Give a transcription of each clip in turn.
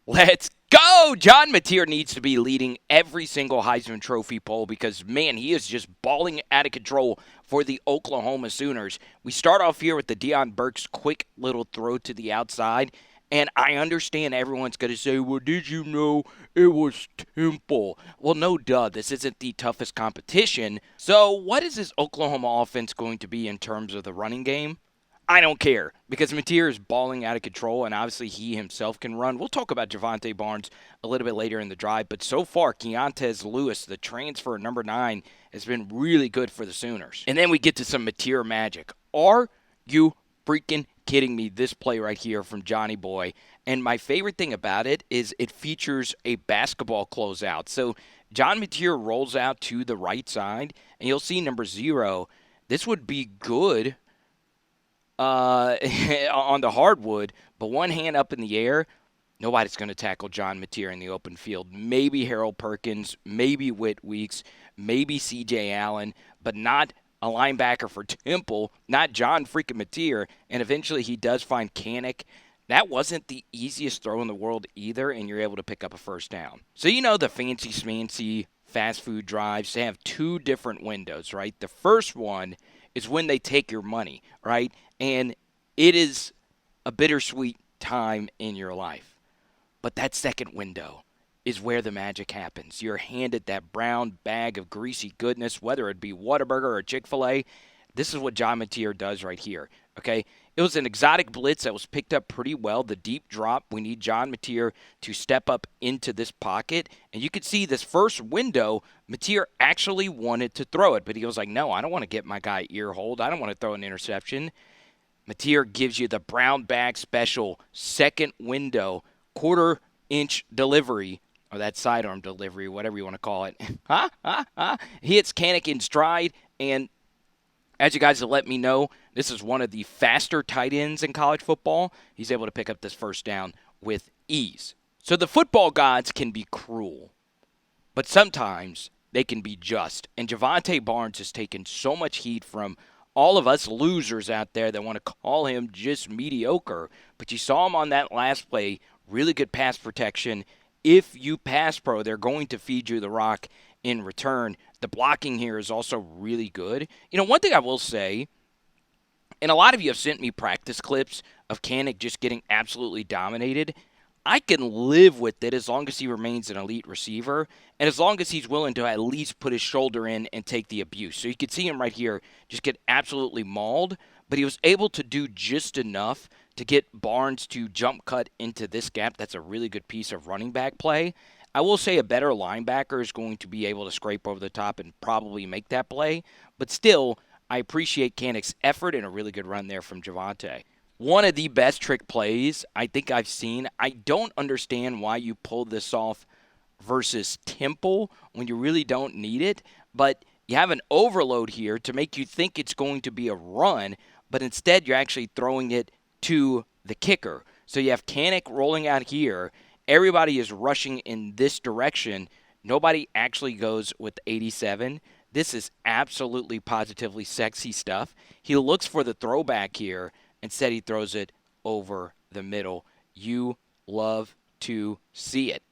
Let's go! John Mateer needs to be leading every single Heisman Trophy poll because, man, he is just balling out of control for the Oklahoma Sooners. We start off here with the Deion Burks quick little throw to the outside. And I understand everyone's going to say, well, did you know it was Temple? Well, no, duh. This isn't the toughest competition. So, what is this Oklahoma offense going to be in terms of the running game? I don't care because Mateer is balling out of control, and obviously he himself can run. We'll talk about Javvante Barnes a little bit later in the drive, but so far, Keontez Lewis, the transfer number 9, has been really good for the Sooners. And then we get to some Mateer magic. Are you freaking kidding me? This play right here from Johnny Boy. And my favorite thing about it is it features a basketball closeout. So John Mateer rolls out to the right side, and you'll see number 0. This would be good on the hardwood, but one hand up in the air, nobody's going to tackle John Mateer in the open field. Maybe Harold Perkins, maybe Whit Weeks, maybe C.J. Allen, but not a linebacker for Temple, not John freaking Mateer, and eventually he does find Kanik. That wasn't the easiest throw in the world either, and you're able to pick up a first down. So you know the fancy schmancy fast food drives, they have 2 different windows, right? The first one is when they take your money, right? And it is a bittersweet time in your life. But that second window is where the magic happens. You're handed that brown bag of greasy goodness, whether it be Whataburger or Chick-fil-A. This is what John Mateer does right here, okay? It was an exotic blitz that was picked up pretty well. The deep drop, we need John Mateer to step up into this pocket. And you could see this first window, Mateer actually wanted to throw it, but he was like, no, I don't want to get my guy ear hold. I don't want to throw an interception. Mateer gives you the brown bag special, second window, quarter-inch delivery, or that sidearm delivery, whatever you want to call it. He hits Kanik in stride, and as you guys have let me know, this is one of the faster tight ends in college football. He's able to pick up this first down with ease. So the football gods can be cruel, but sometimes they can be just. And Javvante Barnes has taken so much heat from all of us losers out there that want to call him just mediocre. But you saw him on that last play, really good pass protection. If you pass pro, they're going to feed you the rock in return. The blocking here is also really good. You know, one thing I will say, and a lot of you have sent me practice clips of Kanik just getting absolutely dominated. I can live with it as long as he remains an elite receiver and as long as he's willing to at least put his shoulder in and take the abuse. So you can see him right here just get absolutely mauled, but he was able to do just enough to get Barnes to jump cut into this gap. That's a really good piece of running back play. I will say a better linebacker is going to be able to scrape over the top and probably make that play, but still, I appreciate Kanik's effort and a really good run there from Javvante. One of the best trick plays I think I've seen. I don't understand why you pull this off versus Temple when you really don't need it, but you have an overload here to make you think it's going to be a run, but instead you're actually throwing it to the kicker. So you have Kanik rolling out here. Everybody is rushing in this direction. Nobody actually goes with 87. This is absolutely positively sexy stuff. He looks for the throwback here. Instead, he throws it over the middle. You love to see it.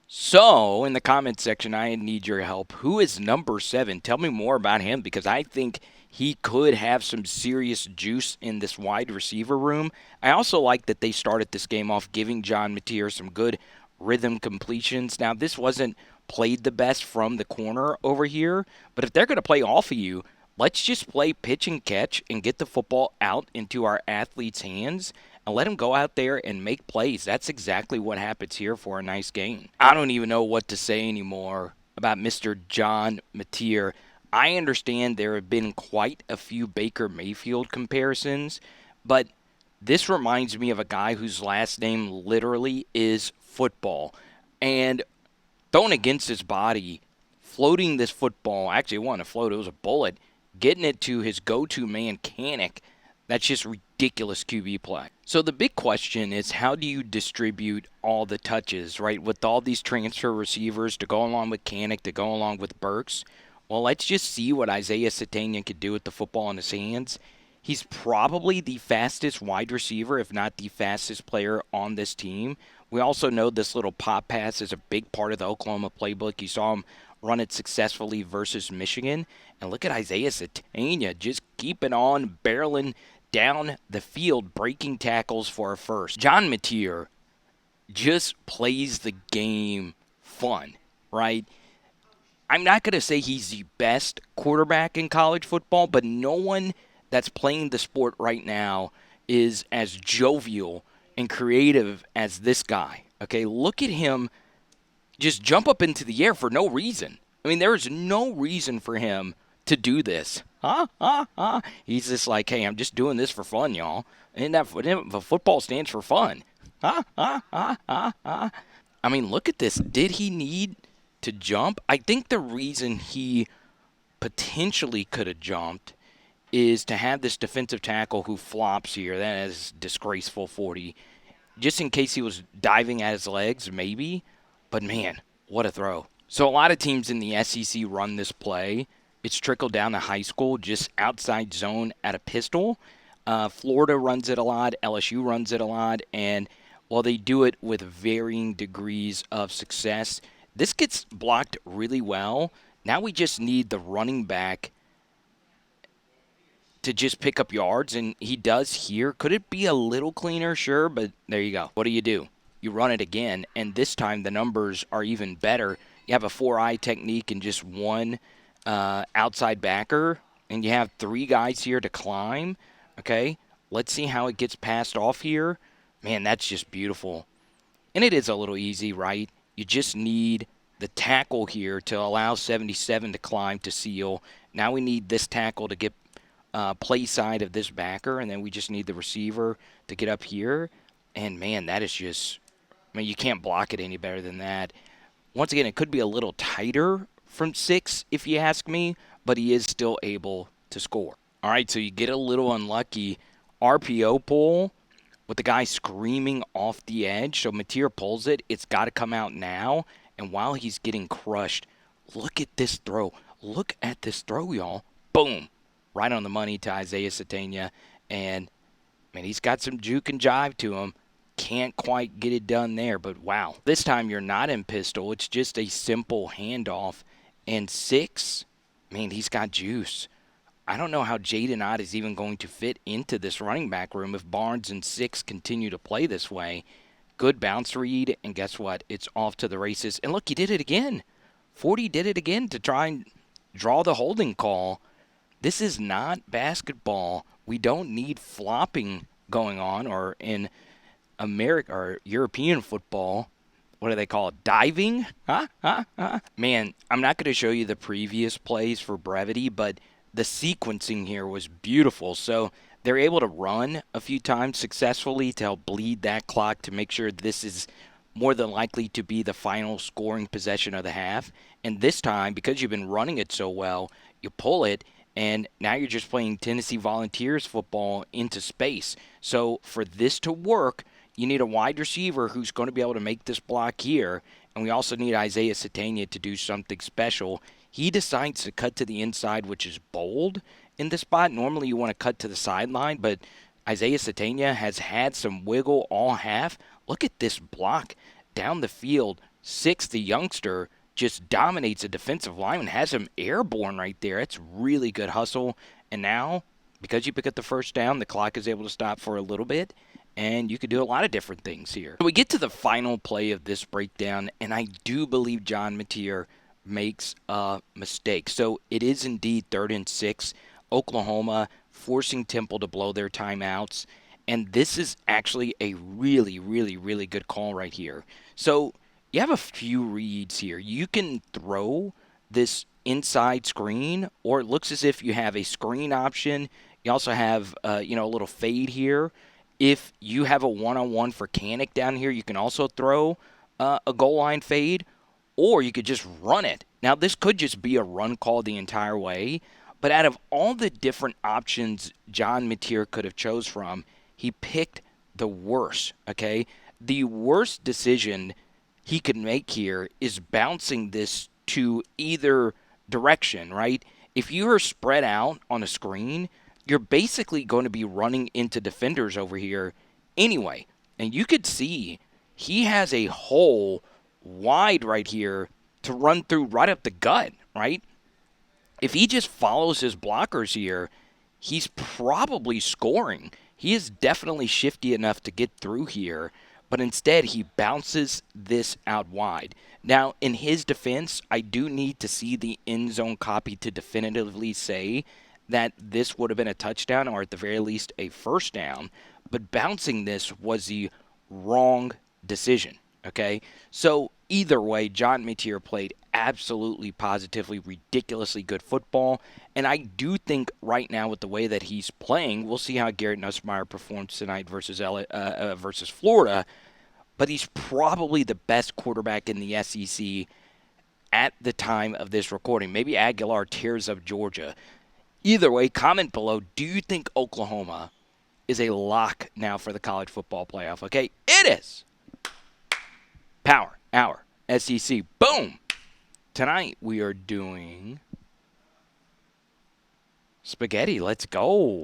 So, in the comment section, I need your help. Who is number 7? Tell me more about him because I think he could have some serious juice in this wide receiver room. I also like that they started this game off giving John Mateer some good rhythm completions. Now, this wasn't played the best from the corner over here, but if they're going to play off of you, let's just play pitch and catch and get the football out into our athletes' hands and let them go out there and make plays. That's exactly what happens here for a nice game. I don't even know what to say anymore about Mr. John Mateer. I understand there have been quite a few Baker Mayfield comparisons, but this reminds me of a guy whose last name literally is football. And thrown against his body, floating this football, actually it wasn't a float, it was a bullet, getting it to his go-to man, Kanik. That's just ridiculous QB play. So the big question is, how do you distribute all the touches, right? With all these transfer receivers to go along with Kanik, to go along with Burks. Well, let's just see what Isaiah Satenia could do with the football in his hands. He's probably the fastest wide receiver, if not the fastest player on this team. We also know this little pop pass is a big part of the Oklahoma playbook. You saw him run it successfully versus Michigan. And look at Isaiah Satenia just keeping on barreling down the field, breaking tackles for a first. John Mateer just plays the game fun, right? I'm not going to say he's the best quarterback in college football, but no one that's playing the sport right now is as jovial and creative as this guy. Okay, look at him just jump up into the air for no reason. I mean, there is no reason for him to do this. He's just like, hey, I'm just doing this for fun, y'all. And that the football stands for fun. I mean, look at this. Did he need to jump? I think the reason he potentially could have jumped is to have this defensive tackle who flops here. That is disgraceful 40. Just in case he was diving at his legs, maybe. But, man, what a throw. So a lot of teams in the SEC run this play. It's trickled down to high school, just outside zone at a pistol. Florida runs it a lot. LSU runs it a lot. And while they do it with varying degrees of success, this gets blocked really well. Now we just need the running back to just pick up yards, and he does here. Could it be a little cleaner? Sure, but there you go. What do? You run it again, and this time the numbers are even better. You have a 4-eye technique and just one outside backer, and you have 3 guys here to climb. Okay, let's see how it gets passed off here. Man, that's just beautiful. And it is a little easy, right? You just need the tackle here to allow 77 to climb to seal. Now we need this tackle to get play side of this backer, and then we just need the receiver to get up here. And, man, that is just, I mean, you can't block it any better than that. Once again, it could be a little tighter from 6, if you ask me, but he is still able to score. All right, so you get a little unlucky. RPO pull with the guy screaming off the edge. So Mateer pulls it. It's got to come out now. And while he's getting crushed, look at this throw. Look at this throw, y'all. Boom. Right on the money to Isaiah Satenia. And, man, he's got some juke and jive to him. Can't quite get it done there, but wow. This time you're not in pistol. It's just a simple handoff. And 6, man, he's got juice. I don't know how Jaden Ott is even going to fit into this running back room if Barnes and 6 continue to play this way. Good bounce read, and guess what? It's off to the races. And look, he did it again. 40 did it again to try and draw the holding call. This is not basketball. We don't need flopping going on, or in America or European football, what do they call it? Diving? Man, I'm not going to show you the previous plays for brevity, but the sequencing here was beautiful. So they're able to run a few times successfully to help bleed that clock to make sure this is more than likely to be the final scoring possession of the half. And this time, because you've been running it so well, you pull it, and now you're just playing Tennessee Volunteers football into space. So for this to work, you need a wide receiver who's going to be able to make this block here, and we also need Isaiah Satenia to do something special. He decides to cut to the inside, which is bold in this spot. Normally you want to cut to the sideline, but Isaiah Satenia has had some wiggle all half. Look at this block down the field. 6, the youngster, just dominates a defensive lineman, has him airborne right there. It's really good hustle. And now, because you pick up the first down, the clock is able to stop for a little bit, and you could do a lot of different things here. So we get to the final play of this breakdown, and I do believe John Mateer makes a mistake. So it is indeed 3rd and 6. Oklahoma forcing Temple to blow their timeouts. And this is actually a really, really, really good call right here. So you have a few reads here. You can throw this inside screen, or it looks as if you have a screen option. You also have a little fade here. If you have a one-on-one for Kanik down here, you can also throw a goal line fade, or you could just run it. Now, this could just be a run call the entire way, but out of all the different options John Mateer could have chose from, he picked the worst, okay? The worst decision he could make here is bouncing this to either direction, right? If you are spread out on a screen, you're basically going to be running into defenders over here anyway. And you could see he has a hole wide right here to run through right up the gut, right? If he just follows his blockers here, he's probably scoring. He is definitely shifty enough to get through here, but instead he bounces this out wide. Now, in his defense, I do need to see the end zone copy to definitively say that this would have been a touchdown or at the very least a first down, but bouncing this was the wrong decision. Okay? So either way, John Matier played absolutely, positively, ridiculously good football. And I do think right now with the way that he's playing, we'll see how Garrett Nussmeier performs tonight versus Florida. But he's probably the best quarterback in the SEC at the time of this recording. Maybe Aguilar tears up Georgia. Either way, comment below. Do you think Oklahoma is a lock now for the college football playoff? Okay, it is. Power Hour SEC. Boom. Tonight we are doing spaghetti. Let's go.